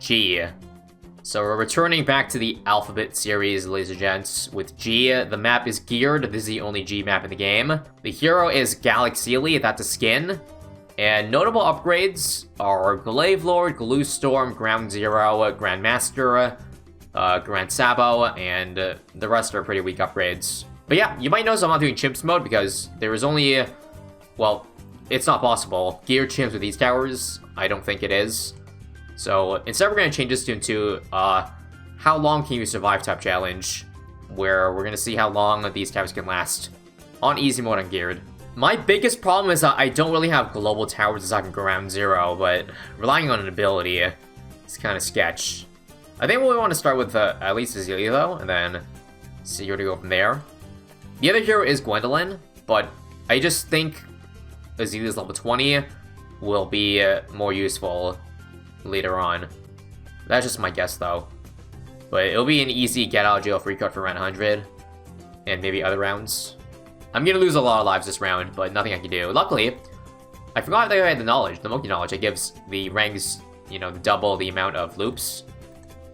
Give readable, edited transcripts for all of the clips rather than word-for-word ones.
G. So we're returning back to the Alphabet series, ladies and gents, with G. The map is geared. This is the only G map in the game. The hero is Galaxy, that's a skin. And notable upgrades are Glaive Lord, Glue Storm, Ground Zero, Grandmaster, Grand Sabo, and the rest are pretty weak upgrades. But yeah, you might notice I'm not doing Chimps mode because there is only, well, it's not possible. Geared Chimps with these towers, I don't think it is. So instead we're going to change this to how long can you survive type challenge, where we're going to see how long these towers can last on easy mode on geared. My biggest problem is that I don't really have global towers as I can Ground Zero, but relying on an ability is kind of sketch. I think we want to start with at least Azealia though, and then see where to go from there. The other hero is Gwendolyn, but I just think Azelia's level 20 will be more useful later on. That's just my guess though. But it'll be an easy get out of jail free card for round 100, and maybe other rounds. I'm gonna lose a lot of lives this round, but nothing I can do. Luckily, I forgot that I had the knowledge, the monkey knowledge. It gives the ranks, you know, double the amount of loops,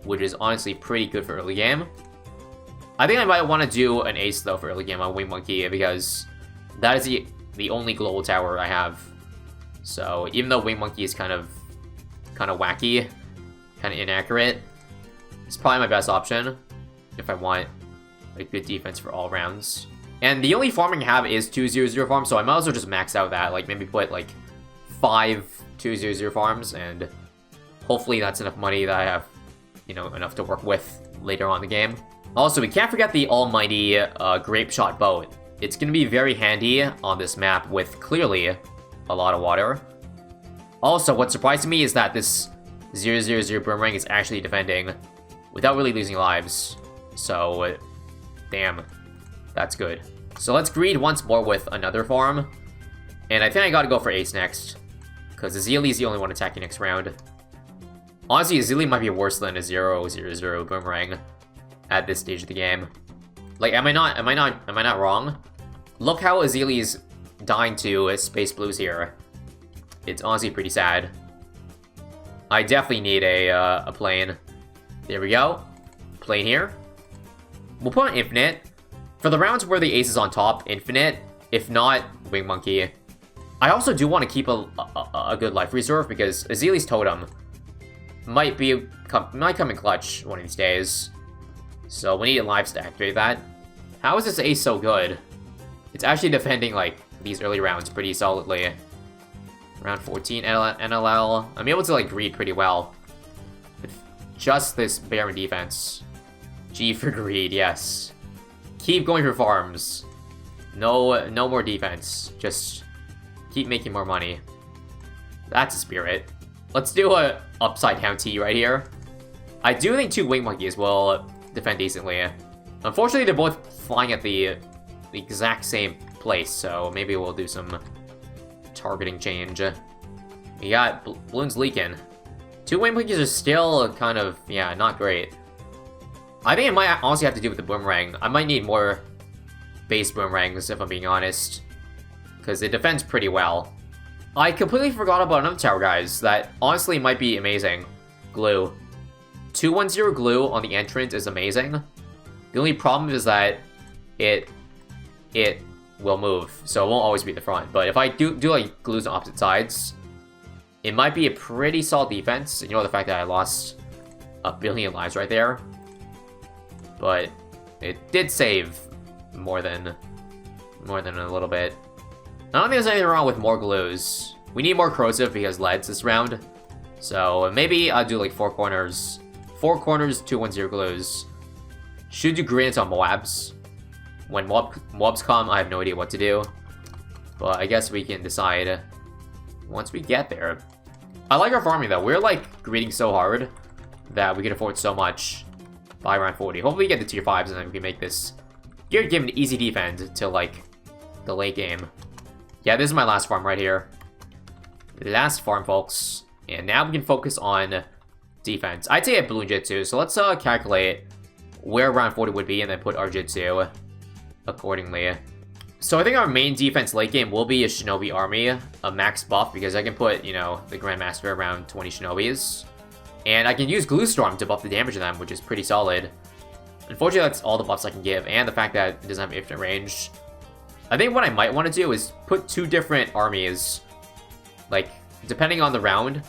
which is honestly pretty good for early game. I think I might want to do an ace though for early game on Wing Monkey because that is the only global tower I have. So even though Wing Monkey is kind of wacky, kind of inaccurate, it's probably my best option if I want a good defense for all rounds. And the only farming I have is 2/0/0 farms, so I might as well just max out that, like maybe put like 5 2/0/0 farms, and hopefully that's enough money that I have, you know, enough to work with later on in the game. Also, we can't forget the almighty Grape Shot Boat. It's going to be very handy on this map with clearly a lot of water. Also, what surprised me is that this 0/0/0 Boomerang is actually defending without really losing lives. So, damn, that's good. So let's greed once more with another farm. And I think I gotta go for ace next, because Azealia is the only one attacking next round. Honestly, Azealia might be worse than a 0/0/0 Boomerang at this stage of the game. Like, am I not wrong? Look how Azealia is dying to Space Blues here. It's honestly pretty sad. I definitely need a plane. There we go. Plane here. We'll put on Infinite. For the rounds where the ace is on top, Infinite. If not, Wing Monkey. I also do want to keep a good life reserve because Azelia's Totem might come in clutch one of these days. So we need lives to activate that. How is this ace so good? It's actually defending like these early rounds pretty solidly. Round 14 NLL. I'm able to like greed pretty well with just this Baron defense. G for greed, yes. Keep going for farms. No more defense. Just keep making more money. That's a spirit. Let's do a upside down T right here. I do think 2 Wing Monkeys will defend decently. Unfortunately, they're both flying at the exact same place, so maybe we'll do some targeting change. We got Bloons leaking. 2 Wing Monkeys are still kind of, yeah, not great. I think it might honestly have to do with the Boomerang. I might need more base Boomerangs, if I'm being honest, because it defends pretty well. I completely forgot about another tower, guys, that honestly might be amazing. Glue. 2/1/0 glue on the entrance is amazing. The only problem is that it will move, so it won't always be at the front. But if I do like glues on opposite sides, it might be a pretty solid defense. You know, the fact that I lost a billion lives right there, but it did save more than a little bit. I don't think there's anything wrong with more glues. We need more corrosive because lead's this round, so maybe I'll do like 4 corners. 4 corners, 2/1/0 glues. Should do gradients on Moabs. When mobs come, I have no idea what to do. But I guess we can decide once we get there. I like our farming though. We're like greeding so hard that we can afford so much by round 40. Hopefully we get the tier 5s and then we can make this geared game an easy defend till like the late game. Yeah, this is my last farm right here. Last farm, folks. And now we can focus on defense. I'd say a Bloon Jitsu, so let's calculate where round 40 would be and then put our Jitsu accordingly. So I think our main defense late game will be a Shinobi army, a max buff, because I can put, you know, the Grandmaster around 20 Shinobis. And I can use Glue Storm to buff the damage of them, which is pretty solid. Unfortunately, that's all the buffs I can give, and the fact that it doesn't have infinite range. I think what I might want to do is put 2 different armies. Like, depending on the round,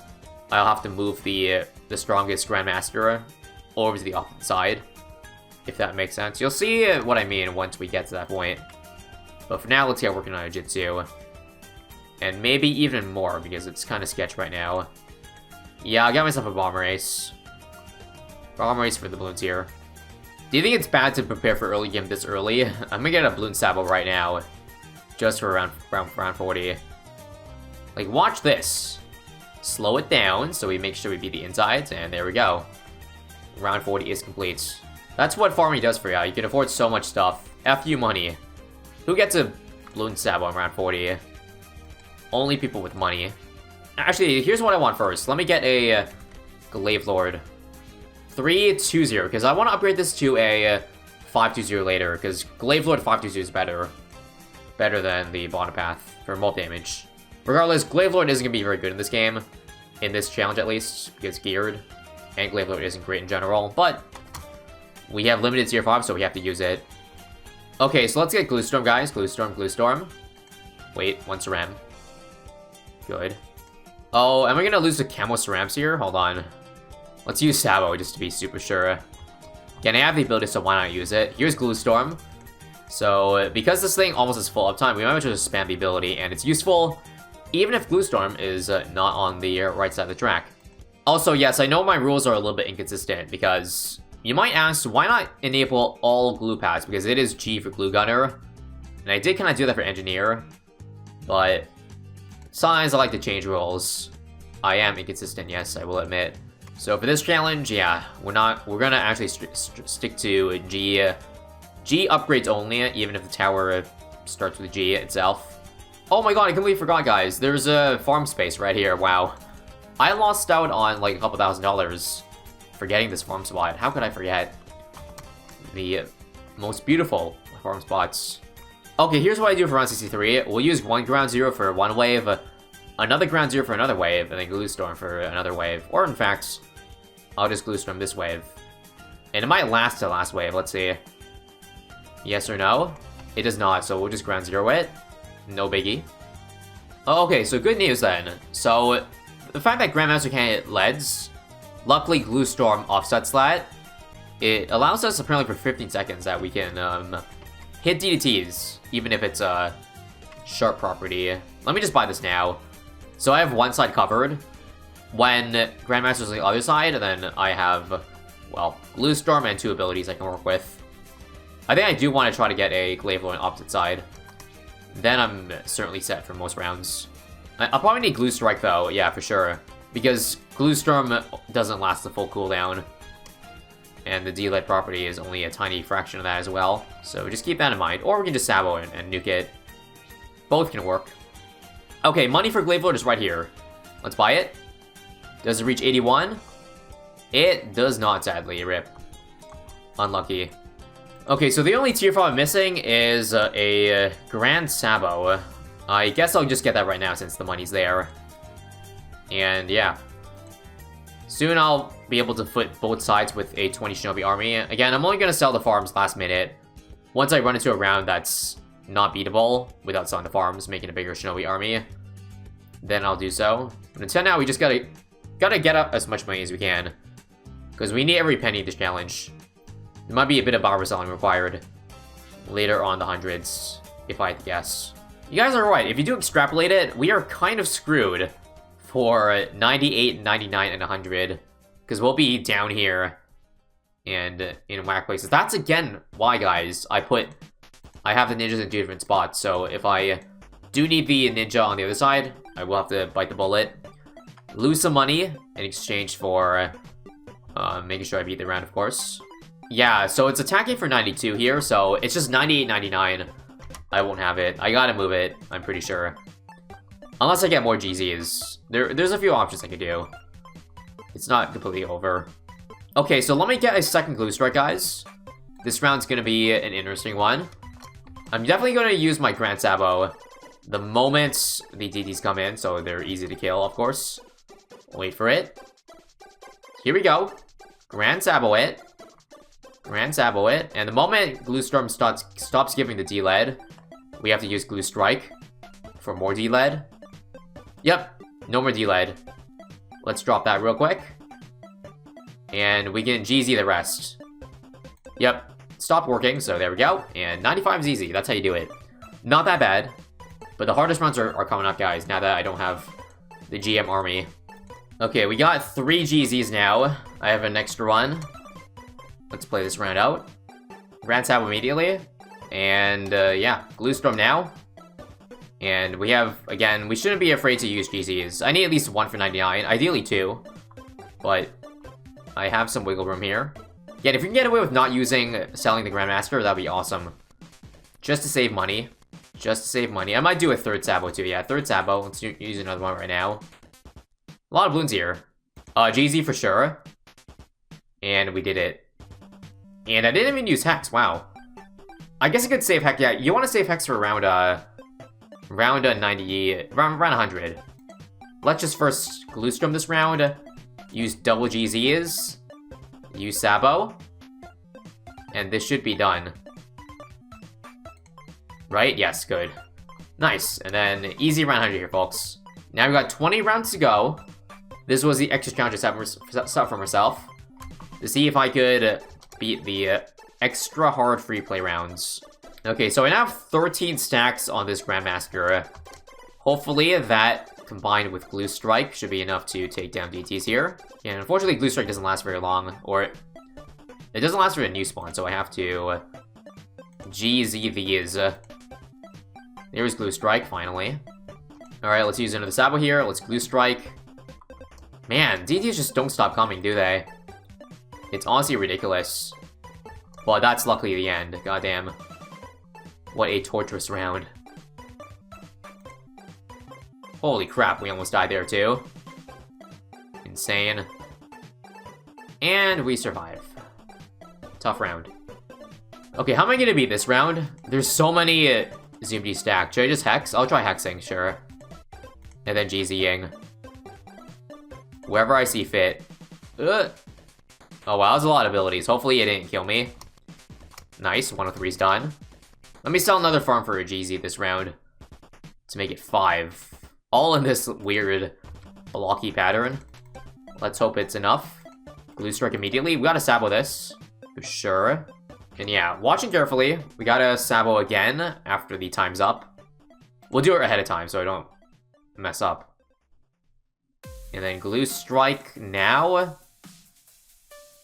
I'll have to move the strongest Grandmaster over to the opposite side, if that makes sense. You'll see what I mean once we get to that point. But for now, let's get working on a Jitsu. And maybe even more, because it's kind of sketch right now. Yeah, I got myself a Bomb Race. Bomb Race for the Bloons here. Do you think it's bad to prepare for early game this early? I'm gonna get a Bloons Sabo right now. Just for round 40. Like, watch this. Slow it down so we make sure we beat the insides, and there we go. Round 40 is complete. That's what farming does for you. You can afford so much stuff. F you money. Who gets a Bloons Sabo in round 40? Only people with money. Actually, here's what I want first. Let me get a Glaive Lord. 320, because I want to upgrade this to a 520 later, because Glaive Lord 520 is better. Better than the Bonapath for molt damage. Regardless, Glaive Lord isn't going to be very good in this game. In this challenge, at least, because it's geared. And Glaive Lord isn't great in general, but we have limited tier 5, so we have to use it. Okay, so let's get Glue Storm, guys. Glue Storm, Glue Storm. Wait, 1 Ceram. Good. Oh, am I going to lose the Camo Cerams here? Hold on. Let's use Sabo just to be super sure. Again, I have the ability, so why not use it? Here's Glue Storm. So, because this thing almost has full uptime, we might as well just spam the ability, and it's useful even if Glue Storm is not on the right side of the track. Also, yes, I know my rules are a little bit inconsistent, because you might ask, why not enable all glue pads? Because it is G for Glue Gunner, and I did kind of do that for Engineer, but sometimes I like to change rules. I am inconsistent, yes, I will admit. So for this challenge, yeah, we're gonna actually stick to G upgrades only, even if the tower starts with G itself. Oh my god, I completely forgot, guys. There's a farm space right here, wow. I lost out on like a couple $1,000 for getting this farm spot. How could I forget? The most beautiful farm spots. Okay, here's what I do for round 63. We'll use 1 Ground Zero for 1 wave, another Ground Zero for another wave, and then Glue Storm for another wave. Or in fact, I'll just Glue Storm this wave. And it might last the last wave, let's see. Yes or no? It does not, so we'll just Ground Zero it. No biggie. Okay, so good news then. So, the fact that Grandmaster can't hit leads, luckily Glue Storm offsets that. It allows us apparently for 15 seconds that we can hit DDTs, even if it's a sharp property. Let me just buy this now. So I have one side covered. When Grandmaster's on the other side, then I have, well, Glue Storm and 2 abilities I can work with. I think I do want to try to get a Glaive Lord on opposite side. Then I'm certainly set for most rounds. I'll probably need Glue Strike though, yeah, for sure. Because Glue Storm doesn't last the full cooldown. And the D-Lead property is only a tiny fraction of that as well. So just keep that in mind. Or we can just Sabo and nuke it. Both can work. Okay, money for Glaive Lord is right here. Let's buy it. Does it reach 81? It does not, sadly. Rip. Unlucky. Okay, so the only tier 5 I'm missing is a Grand Sabo. I guess I'll just get that right now since the money's there. And yeah. Soon I'll be able to foot both sides with a 20 Shinobi army. Again, I'm only going to sell the farms last minute. Once I run into a round that's not beatable without selling the farms, making a bigger Shinobi army, then I'll do so. But until now, we just gotta get up as much money as we can. Because we need every penny this challenge. There might be a bit of barber selling required later on the hundreds, if I had to guess. You guys are right. If you do extrapolate it, we are kind of screwed for 98, 99, and 100. Because we'll be down here and in whack places. That's, again, why, guys, I have the ninjas in 2 different spots. So if I do need the ninja on the other side, I will have to bite the bullet. Lose some money in exchange for making sure I beat the round, of course. Yeah, so it's attacking for 92 here, so it's just 98, 99. I won't have it. I gotta move it, I'm pretty sure. Unless I get more GZs. There's a few options I could do. It's not completely over. Okay, so let me get a second Glue Strike, guys. This round's gonna be an interesting one. I'm definitely gonna use my Grand Sabo the moment the DDs come in, so they're easy to kill, of course. Wait for it. Here we go. Grand Sabo it. Grand Sabo it. And the moment Glue Storm stops giving the D-Lead, we have to use Glue Strike for more D-Lead. Yep, no more D-Lead. Let's drop that real quick. And we can GZ the rest. Yep, stopped working, so there we go. And 95 is easy, that's how you do it. Not that bad. But the hardest rounds are coming up, guys, now that I don't have the GM army. Okay, we got 3 GZs now. I have an extra one. Let's play this round out. Grand Sabo immediately. And, yeah, Glue Storm now. And we have, again, we shouldn't be afraid to use GZs. I need at least 1 for 99, ideally 2. But I have some wiggle room here. Yeah, if we can get away with not selling the Grandmaster, that'd be awesome. Just to save money. Just to save money. I might do a 3rd Sabo too, yeah, 3rd Sabo. Let's use another one right now. A lot of balloons here. GZ for sure. And we did it. And I didn't even use Hex, wow. I guess I could save Hex, yeah, you want to save Hex for around 90, around 100. Let's just first Glue Storm this round. Use double GZs. Use Sabo. And this should be done. Right? Yes, good. Nice. And then easy round 100 here, folks. Now we got 20 rounds to go. This was the extra challenge I set for myself. To see if I could beat the extra hard free play rounds. Okay, so I now have 13 stacks on this Grandmaster. Hopefully that, combined with Glue Strike, should be enough to take down DTs here. And unfortunately, Glue Strike doesn't last very long, or it doesn't last for a new spawn, so I have to GZ these. There's Glue Strike, finally. Alright, let's use another Sabo here. Let's Glue Strike. Man, DTs just don't stop coming, do they? It's honestly ridiculous. Well, that's luckily the end. Goddamn. What a torturous round. Holy crap, we almost died there too. Insane. And we survive. Tough round. Okay, how am I gonna beat this round? There's so many Zoom D stacked. Should I just Hex? I'll try Hexing, sure. And then GZing. Wherever I see fit. Ugh. Oh wow, that's a lot of abilities. Hopefully it didn't kill me. Nice, 103's done. Let me sell another farm for a GZ this round. To make it 5. All in this weird blocky pattern. Let's hope it's enough. Glue Strike immediately. We gotta Sabo this. For sure. And yeah, watching carefully. We gotta Sabo again after the time's up. We'll do it ahead of time so I don't mess up. And then Glue Strike now.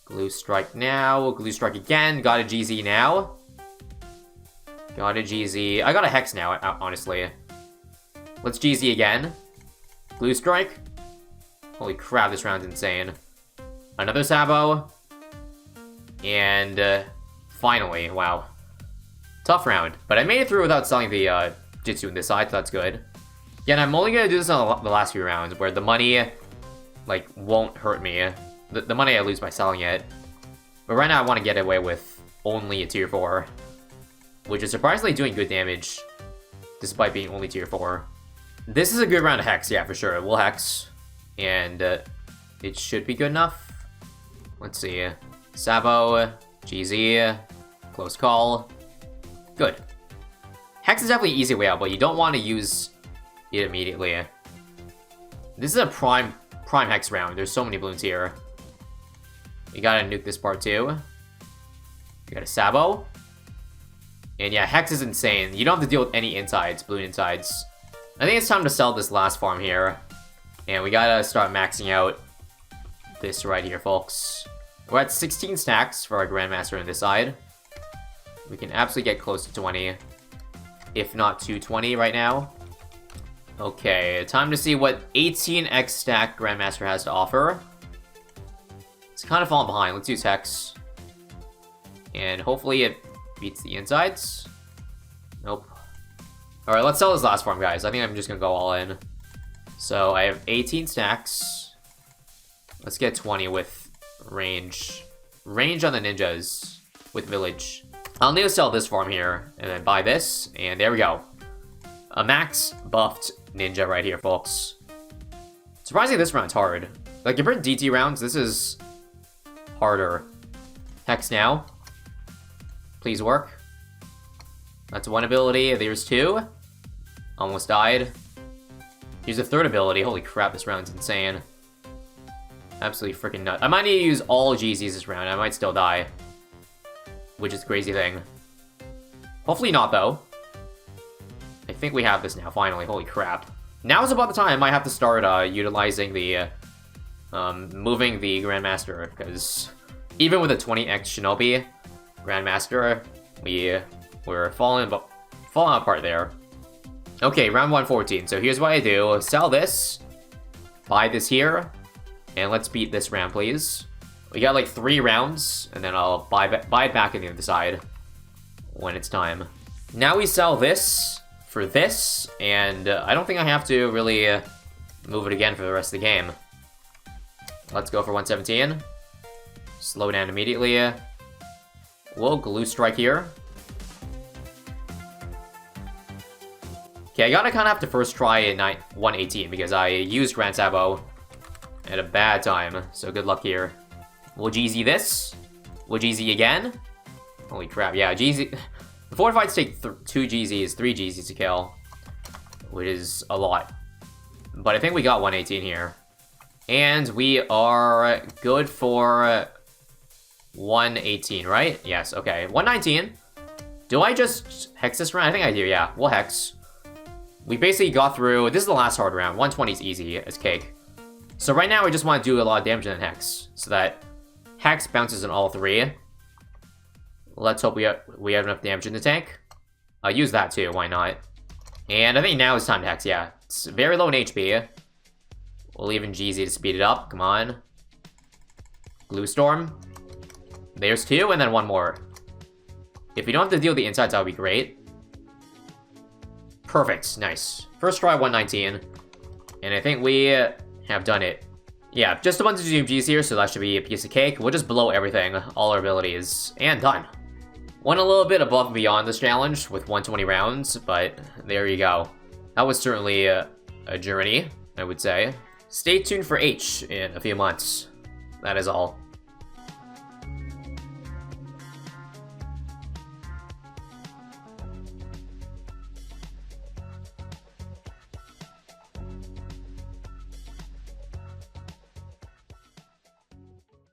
Glue Strike now. Glue Strike again. Got a GZ now. Got a GZ. I got a Hex now, honestly. Let's GZ again. Glue Strike. Holy crap, this round's insane. Another Sabo. And finally, wow. Tough round. But I made it through without selling the Jitsu on this side, so that's good. Yeah, and I'm only gonna do this on the last few rounds, where the money, like, won't hurt me. The money I lose by selling it. But right now I want to get away with only a tier 4. Which is surprisingly doing good damage. Despite being only tier 4. This is a good round of Hex, yeah, for sure. We'll Hex. And it should be good enough. Let's see. Sabo, GZ, close call. Good. Hex is definitely an easy way out, but you don't want to use it immediately. This is a prime Hex round. There's so many balloons here. You gotta nuke this part too. You got a Sabo. And yeah, Hex is insane. You don't have to deal with any insides, balloon insides. I think it's time to sell this last farm here. And we gotta start maxing out this right here, folks. We're at 16 stacks for our Grandmaster on this side. We can absolutely get close to 20. If not 220 right now. Okay, time to see what 18x stack Grandmaster has to offer. It's kind of falling behind. Let's use Hex. And hopefully it beats the insides. Nope. Alright, let's sell this last farm, guys. I think I'm just gonna go all in. So I have 18 stacks. Let's get 20 with range. Range on the ninjas with village. I'll need to sell this farm here and then buy this. And there we go. A max buffed ninja right here, folks. Surprisingly, this round's hard. Like, compared to DT rounds, this is harder. Hex now. Please work. That's one ability. There's two. Almost died. Here's a third ability. Holy crap, this round's insane. Absolutely freaking nuts. I might need to use all GZs this round. I might still die. Which is a crazy thing. Hopefully not, though. I think we have this now, finally. Holy crap. Now is about the time I might have to start utilizing the... moving the Grandmaster, because even with a 20x Shinobi Grandmaster, we're falling apart there. Okay, round 114. So here's what I do. Sell this. Buy this here. And let's beat this round, please. We got like 3 rounds, and then I'll buy it back on the other side when it's time. Now we sell this for this, and I don't think I have to really move it again for the rest of the game. Let's go for 117. Slow down immediately. We'll glue strike here. Okay, I gotta kind of have to first try a 118 because I used Grand Sabo at a bad time, so good luck here. We'll GZ this. We'll GZ again. Holy crap, yeah, GZ... The Fortifieds take 2 GZs, 3 GZs to kill, which is a lot. But I think we got 118 here. And we are good for 118, right? Yes, okay. 119. Do I just hex this round? I think I do, yeah. We'll hex. We basically got through... This is the last hard round. 120 is easy as cake. So right now, we just want to do a lot of damage in hex, so that hex bounces on all 3. Let's hope we have enough damage in the tank. I'll use that too, why not? And I think now it's time to hex, yeah. It's very low in HP. We'll even GZ to speed it up, come on. Glue Storm. There's 2, and then 1 more. If we don't have to deal with the insides, that would be great. Perfect, nice. First try, 119. And I think we have done it. Yeah, just a bunch of GMGs here, so that should be a piece of cake. We'll just blow everything, all our abilities, and done. Went a little bit above and beyond this challenge with 120 rounds, but there you go. That was certainly a journey, I would say. Stay tuned for H in a few months. That is all.